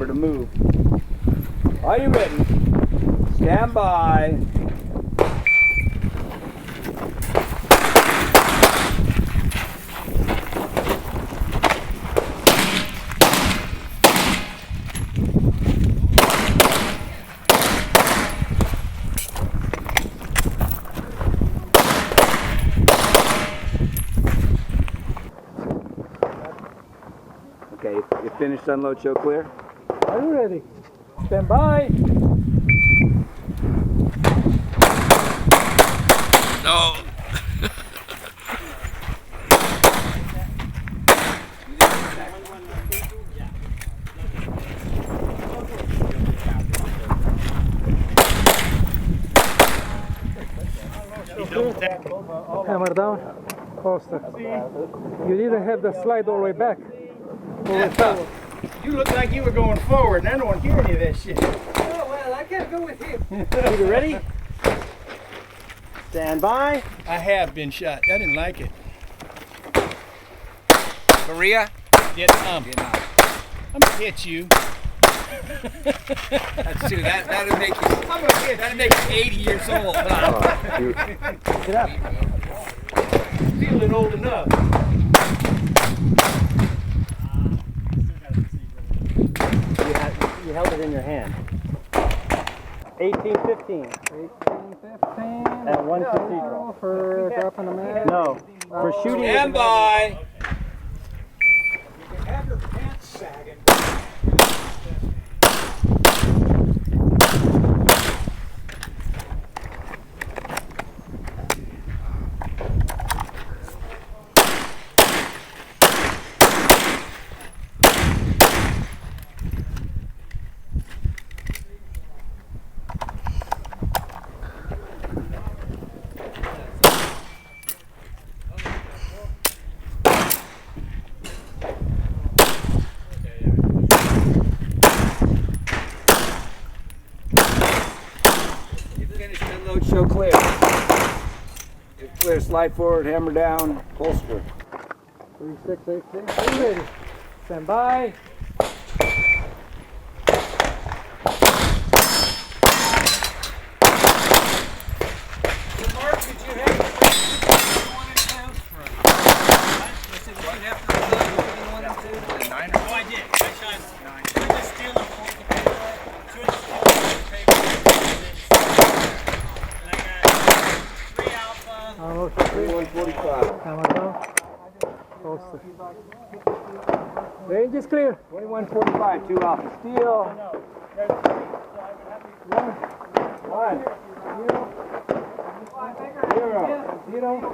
Remember to move. Are you ready? Stand by. Okay, you finished unload, show clear? Are you ready? Stand by. No. Hammer down. Holster. You didn't have the slide all the way back. You look like you were going forward, and I don't want to hear any of that shit. Oh, well, I can't go with him. You ready? Stand by. I have been shot. I didn't like it. Korea? Vietnam. I'm gonna hit you. That's true. That'll make you. I'm gonna hit. That'll make you 80 years old. Get up. Feeling old enough. You held it in your hand. 1815. 1815. At one procedural. For dropping a man? No, for shooting. Stand by. You can have your pants sagging. Unload, show clear. If clear, slide forward, hammer down, holster. 3618. Are you ready? Stand by. Unload, show clear. 145. Hammer down. Holster. Range is clear. 2145, 2 off the steel. 1, 0, 0.